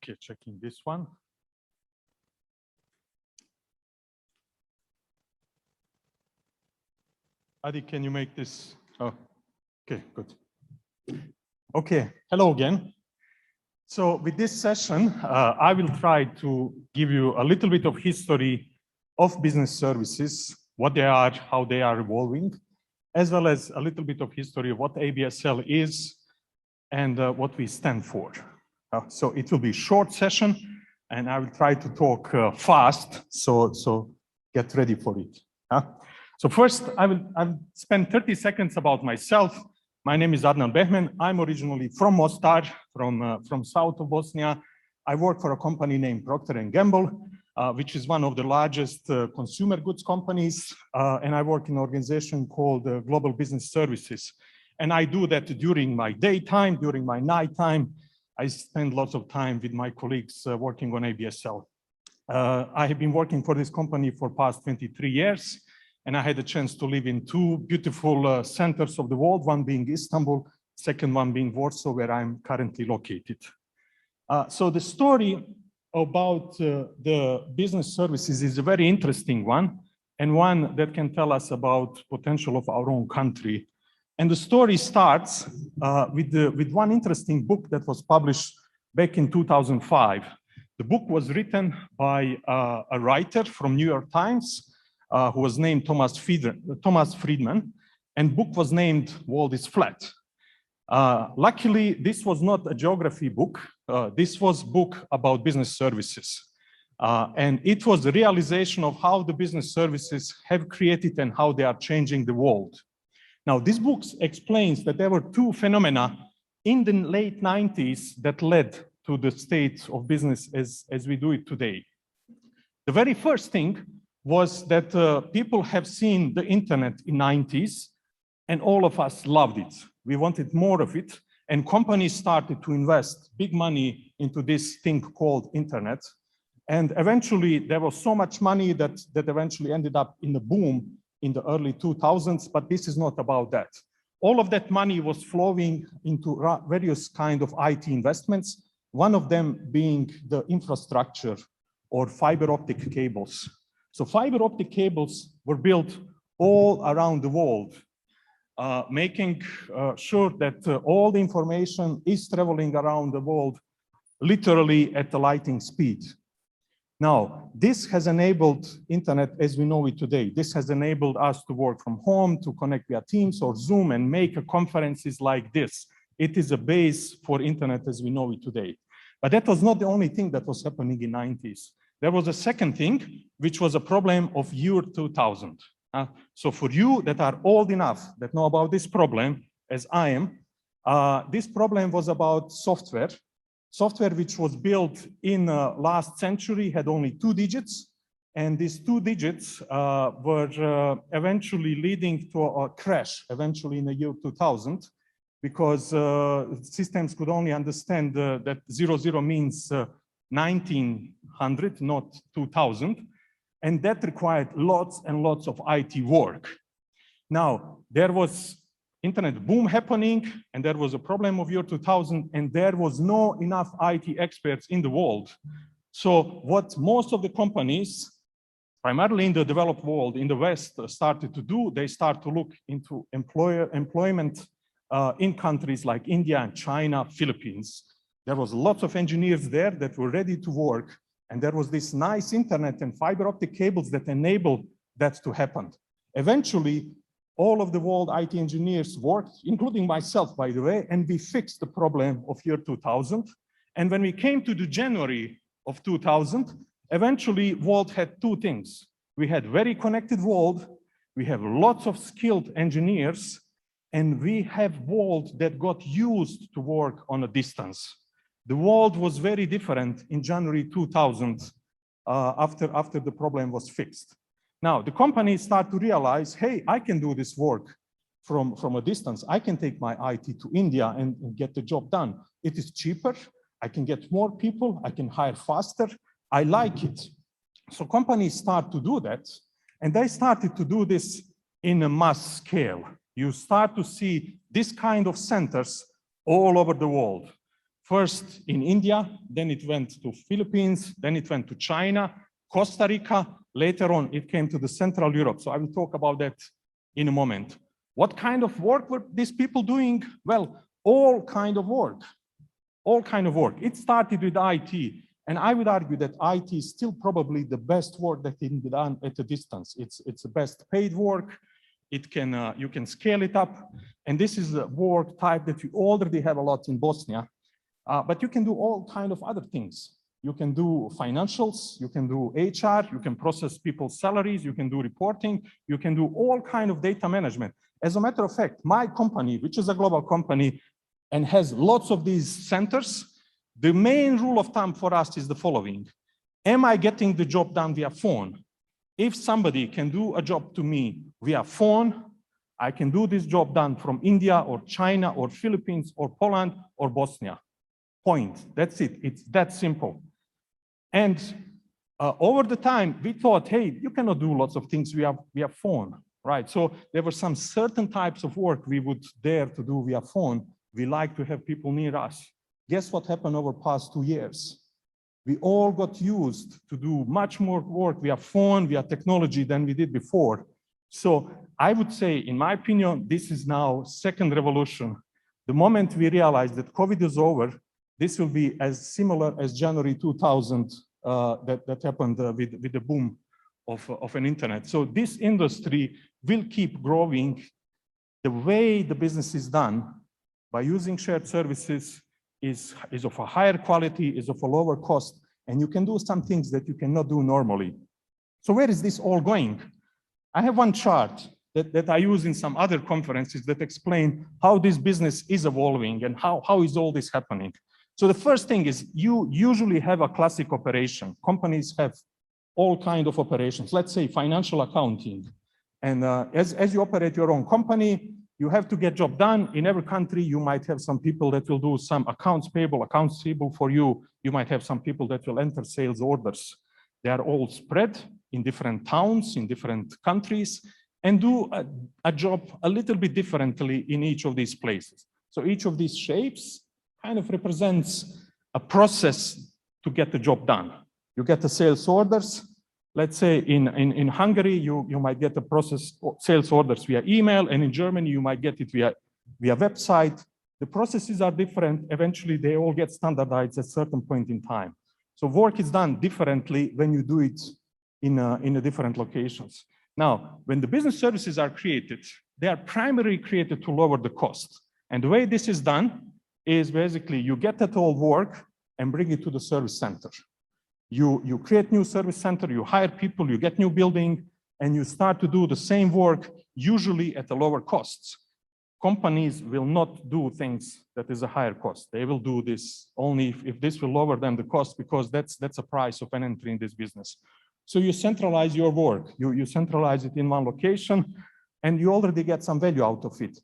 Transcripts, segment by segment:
Okay, checking this one. Adi, can you make this? Oh, okay, good. Okay, hello again. So with this session, I will try to give you a little bit of history of business services, what they are, how they are evolving, as well as a little bit of history of what ABSL is and what we stand for. So it will be a short session, and I will try to talk fast, so get ready for it. So first, I'll spend 30 seconds about myself. My name is Adnan Behmen. I'm originally from Mostar, from south of Bosnia. I work for a company named Procter & Gamble, which is one of the largest consumer goods companies. And I work in an organization called Global Business Services. And I do that during my daytime, during my nighttime. I spend lots of time with my colleagues working on ABSL. I have been working for this company for past 23 years. And I had a chance to live in two beautiful centers of the world, one being Istanbul, second one being Warsaw, where I'm currently located. So the story about the business services is a very interesting one, and one that can tell us about potential of our own country. And the story starts with one interesting book that was published back in 2005. The book was written by a writer from New York Times, who was named Thomas Friedman, and book was named World is Flat. Luckily, this was not a geography book. This was a book about business services. And it was the realization of how the business services have created and how they are changing the world. Now, this book explains that there were two phenomena in the late 90s that led to the state of business as we do it today. The very first thing was that people have seen the internet in 90s, and all of us loved it. We wanted more of it, and companies started to invest big money into this thing called internet. And eventually, there was so much money that eventually ended up in a boom in the early 2000s, but this is not about that. All of that money was flowing into various kind of IT investments, one of them being the infrastructure or fiber optic cables. So fiber optic cables were built all around the world, making sure that all the information is traveling around the world, literally at the lightning speed. Now, this has enabled internet as we know it today. This has enabled us to work from home, to connect via Teams or Zoom and make conferences like this. It is a base for internet as we know it today. But that was not the only thing that was happening in the 90s. There was a second thing, which was a problem of year 2000. So for you that are old enough, that know about this problem, as I am, this problem was about software. Software which was built in last century had only 2 digits. And these 2 digits were eventually leading to a crash, eventually in the year 2000, because systems could only understand that 00 means 1900, not 2000, and that required lots and lots of IT work. Now, there was internet boom happening, and there was a problem of year 2000, and there was no enough IT experts in the world. So what most of the companies, primarily in the developed world, in the West, started to do, they start to look into employment in countries like India and China, Philippines. There was lots of engineers there that were ready to work. And there was this nice internet and fiber optic cables that enabled that to happen. Eventually, all of the world IT engineers worked, including myself, by the way, and we fixed the problem of year 2000. And when we came to the January of 2000, eventually world had 2 things. We had very connected world, we have lots of skilled engineers, and we have world that got used to work on a distance. The world was very different in January 2000 after the problem was fixed. Now, the companies start to realize, hey, I can do this work from a distance. I can take my IT to India and get the job done. It is cheaper. I can get more people. I can hire faster. I like it. So companies start to do that. And they started to do this in a mass scale. You start to see this kind of centers all over the world. first in India, then it went to Philippines, then it went to China, Costa Rica, later on it came to the Central Europe. So I will talk about that in a moment. What kind of work were these people doing? Well, all kind of work, all kind of work. It started with IT, and I would argue that IT is still probably the best work that can be done at a distance. It's the best paid work. It can, you can scale it up. And this is a work type that we already have a lot in Bosnia, but you can do all kind of other things. You can do financials, you can do HR, you can process people's salaries, you can do reporting, you can do all kind of data management. As a matter of fact, my company, which is a global company and has lots of these centers, the main rule of thumb for us is the following. Am I getting the job done via phone? If somebody can do a job to me via phone, I can do this job done from India or China or Philippines or Poland or Bosnia. Point. That's it. It's that simple. And over the time, we thought, hey, you cannot do lots of things via phone, right? So there were some certain types of work we would dare to do via phone. We like to have people near us. Guess what happened over the past 2 years? We all got used to do much more work via phone, via technology than we did before. So I would say, in my opinion, this is now second revolution. The moment we realize that COVID is over, this will be as similar as January 2000 that happened with the boom of an internet. So this industry will keep growing. The way the business is done by using shared services is of a higher quality, is of a lower cost, and you can do some things that you cannot do normally. So where is this all going? I have one chart that I use in some other conferences that explain how this business is evolving and how is all this happening. So the first thing is you usually have a classic operation. Companies have all kinds of operations, let's say financial accounting. And as you operate your own company, you have to get job done. In every country, you might have some people that will do some accounts payable for you. You might have some people that will enter sales orders. They are all spread in different towns, in different countries, and do a job a little bit differently in each of these places. So each of these shapes kind of represents a process to get the job done. You get the sales orders. Let's say in Hungary, you might get the sales orders via email, and in Germany, you might get it via website. The processes are different. Eventually, they all get standardized at a certain point in time. So work is done differently when you do it in the different locations. Now, when the business services are created, they are primarily created to lower the cost. And the way this is done is basically you get that old work and bring it to the service center. You create new service center, you hire people, you get new building, and you start to do the same work, usually at a lower costs. Companies will not do things that is a higher cost. They will do this only if this will lower them the cost, because that's a price of an entry in this business. So you centralize your work, you centralize it in one location, and you already get some value out of it.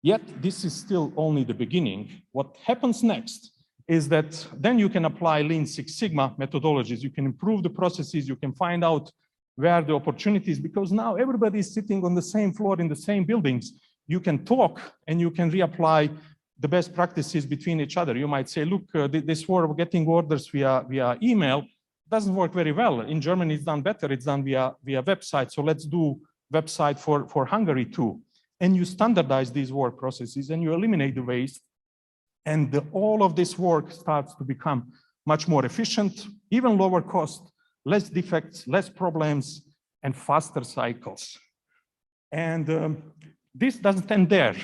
Yet this is still only the beginning. What happens next is that then you can apply Lean Six Sigma methodologies. You can improve the processes. You can find out where the opportunities, because now everybody is sitting on the same floor in the same buildings. You can talk and you can reapply the best practices between each other. You might say, look, this war of getting orders via email doesn't work very well. In Germany, it's done better. It's done via website. So let's do website for Hungary too. And you standardize these work processes and you eliminate the waste. And all of this work starts to become much more efficient, even lower cost, less defects, less problems, and faster cycles. And this doesn't end there.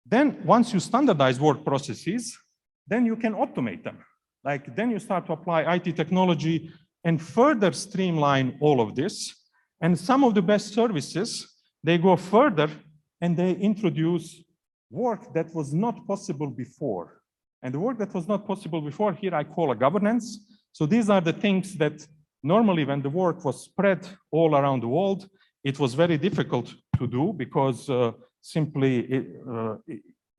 Then once you standardize work processes, then you can automate them. Like then you start to apply IT technology and further streamline all of this. And some of the best services, they go further and they introduce work that was not possible before. And the work that was not possible before, here I call a governance. So these are the things that normally when the work was spread all around the world, it was very difficult to do because simply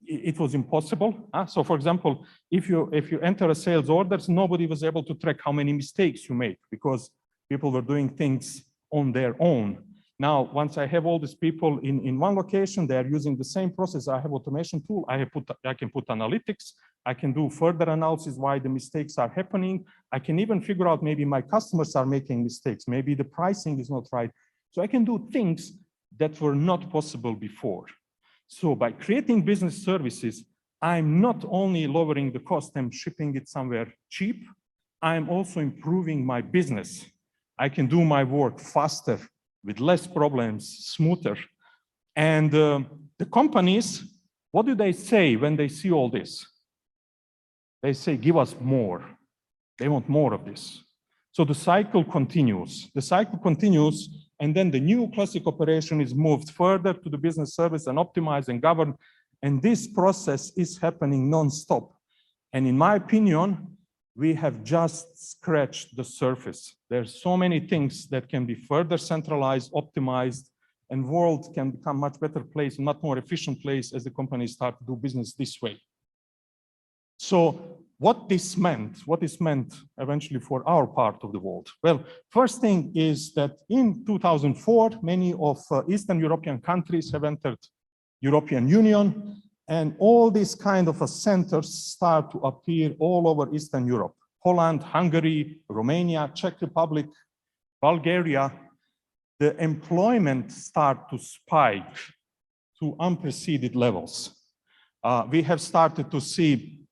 it was impossible. So for example, if you enter a sales orders, nobody was able to track how many mistakes you make because people were doing things on their own. Now, once I have all these people in one location, they are using the same process. I have automation tool. I can put analytics. I can do further analysis why the mistakes are happening. I can even figure out maybe my customers are making mistakes. Maybe the pricing is not right. So I can do things that were not possible before. So by creating business services, I'm not only lowering the cost and shipping it somewhere cheap, I'm also improving my business. I can do my work faster, with less problems, smoother. And the companies, what do they say when they see all this? They say, give us more. They want more of this. So the cycle continues. The cycle continues, and then the new classic operation is moved further to the business service and optimized and governed. And this process is happening non-stop. And in my opinion, we have just scratched the surface. There's so many things that can be further centralized, optimized, and world can become much better place, much more efficient place as the companies start to do business this way. So what this meant eventually for our part of the world? Well, first thing is that in 2004, many of Eastern European countries have entered European Union, and all these kind of centers start to appear all over Eastern Europe. Poland, Hungary, Romania, Czech Republic, Bulgaria. The employment start to spike to unprecedented levels. We have started to see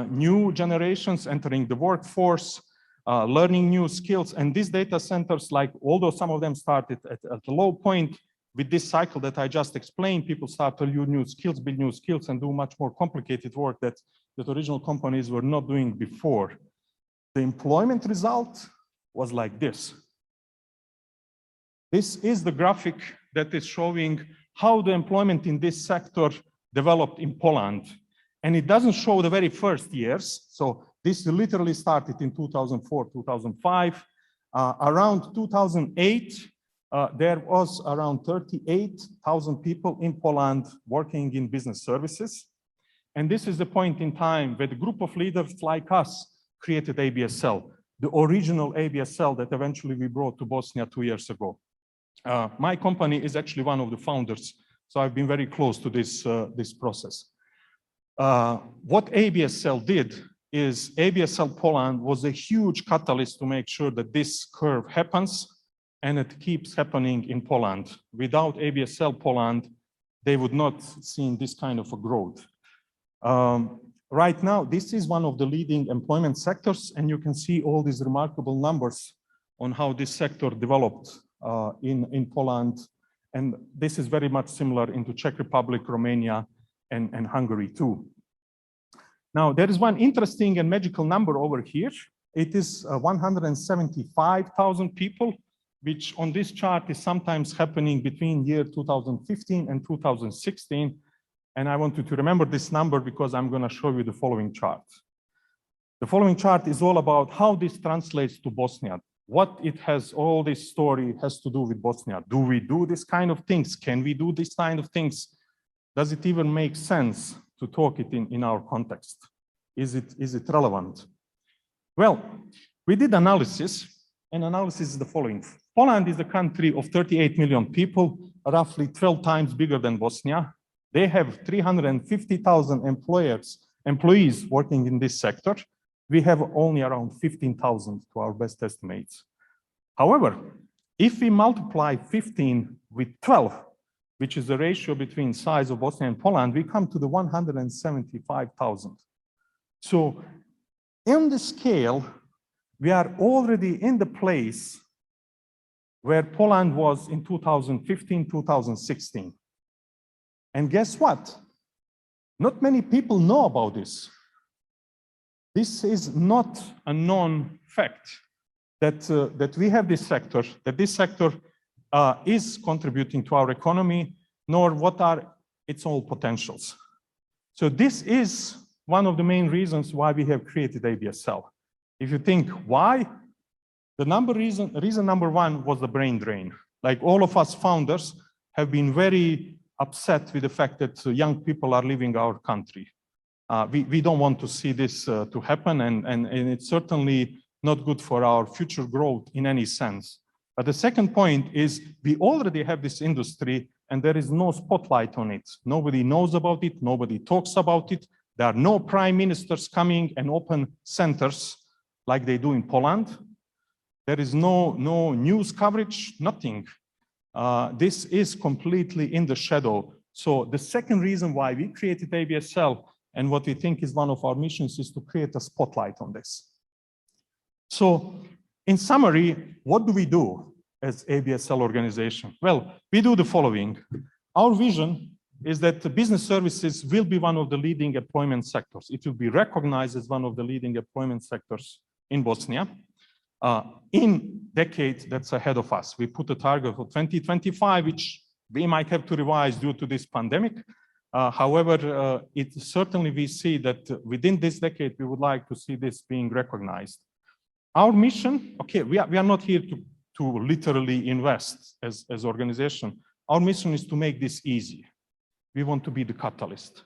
new generations entering the workforce, learning new skills, and these data centers, like although some of them started at a low point, with this cycle that I just explained, people start to learn new skills, build new skills, and do much more complicated work that original companies were not doing before. The employment result was like this. This is the graphic that is showing how the employment in this sector developed in Poland. And it doesn't show the very first years. So this literally started in 2004, 2005. Around 2008, there was around 38,000 people in Poland working in business services. And this is the point in time where the group of leaders like us created ABSL, the original ABSL that eventually we brought to Bosnia 2 years ago. My company is actually one of the founders, so I've been very close to this process. What ABSL did is ABSL Poland was a huge catalyst to make sure that this curve happens, and it keeps happening in Poland. Without ABSL Poland, they would not see this kind of a growth. Right now, this is one of the leading employment sectors, and you can see all these remarkable numbers on how this sector developed in Poland. And this is very much similar into Czech Republic, Romania, and Hungary too. Now, there is one interesting and magical number over here. It is 175,000 people, which on this chart is sometimes happening between year 2015 and 2016. And I want you to remember this number because I'm going to show you the following chart. The following chart is all about how this translates to Bosnia. What it has, all this story has to do with Bosnia. Do we do this kind of things? Can we do this kind of things? Does it even make sense to talk it in our context? Is it relevant? Well, we did analysis, and analysis is the following. Poland is a country of 38 million people, roughly 12 times bigger than Bosnia. They have 350,000 employees working in this sector. We have only around 15,000 to our best estimates. However, if we multiply 15 with 12, which is the ratio between size of Bosnia and Poland, we come to the 175,000. So in the scale, we are already in the place where Poland was in 2015, 2016. And guess what? Not many people know about this. This is not a known fact that we have this sector, that this sector is contributing to our economy, nor what are its all potentials. So this is one of the main reasons why we have created ABSL. If you think why, reason number one was the brain drain. Like all of us founders have been very upset with the fact that young people are leaving our country. We don't want to see this to happen, and it's certainly not good for our future growth in any sense. But the second point is we already have this industry and there is no spotlight on it. Nobody knows about it, nobody talks about it, There are no prime ministers coming and open centers like they do in Poland. There is no news coverage, nothing. This is completely in the shadow. So the second reason why we created ABSL and what we think is one of our missions is to create a spotlight on this. So in summary, what do we do as ABSL organization? Well, we do the following. Our vision is that the business services will be one of the leading employment sectors. It will be recognized as one of the leading employment sectors in Bosnia. In decade that's ahead of us, we put a target for 2025, which we might have to revise due to this pandemic. However, certainly we see that within this decade, we would like to see this being recognized. Our mission, okay, we are not here to literally invest as organization. Our mission is to make this easy. We want to be the catalyst.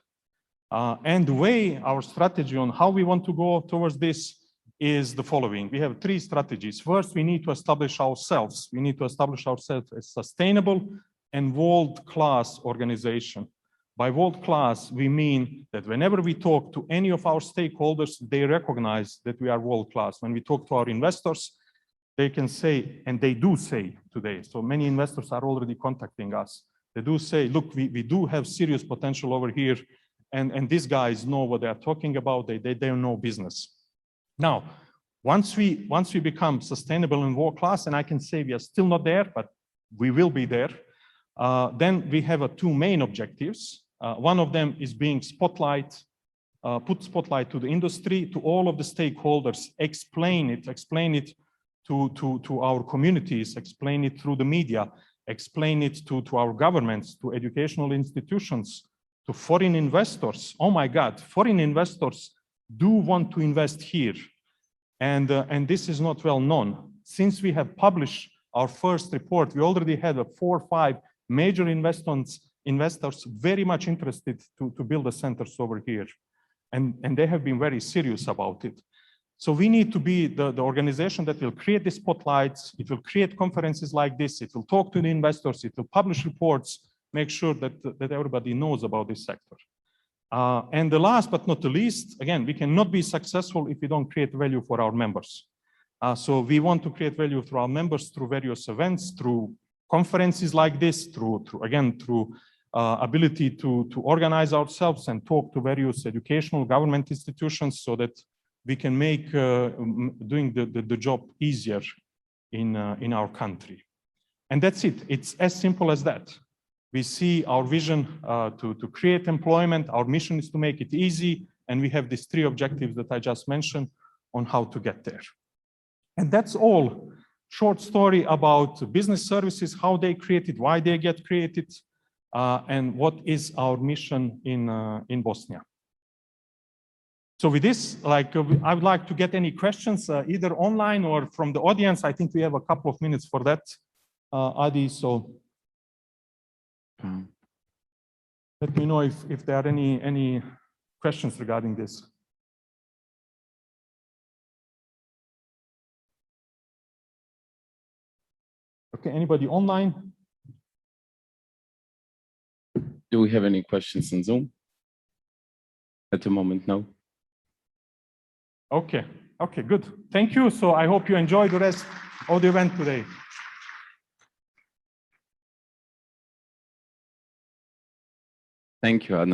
And the way our strategy on how we want to go towards this is the following. We have three strategies. First, we need to establish ourselves. We need to establish ourselves as sustainable and world-class organization. By world-class, we mean that whenever we talk to any of our stakeholders, they recognize that we are world-class. When we talk to our investors, they can say, and they do say today, so many investors are already contacting us. They do say, look, we do have serious potential over here, and these guys know what they are talking about. They know business. Now, once we become sustainable and world-class, and I can say we are still not there, but we will be there, then we have two main objectives. One of them is being put spotlight to the industry, to all of the stakeholders, explain it to our communities, explain it through the media, explain it to our governments, to educational institutions, to foreign investors. Oh my God, foreign investors do want to invest here. And this is not well known. Since we have published our first report, we already had 4 or 5 major investors very much interested to build the centers over here. And they have been very serious about it. So we need to be the organization that will create the spotlights. It will create conferences like this. It will talk to the investors. It will publish reports, make sure that everybody knows about this sector. And the last but not the least, again, we cannot be successful if we don't create value for our members. So we want to create value for our members through various events, through conferences like this, through ability to organize ourselves and talk to various educational government institutions so that we can make doing the job easier in our country. And that's it. It's as simple as that. We see our vision to create employment. Our mission is to make it easy. And we have these 3 objectives that I just mentioned on how to get there. And that's all. Short story about business services, how they created, why they get created, and what is our mission in Bosnia. So with this, I would like to get any questions, either online or from the audience. I think we have a couple of minutes for that, Adi. So let me know if there are any questions regarding this. Okay, anybody online? Do we have any questions on Zoom? At the moment, no. Okay, good. Thank you. So I hope you enjoy the rest of the event today. Thank you, Adnan.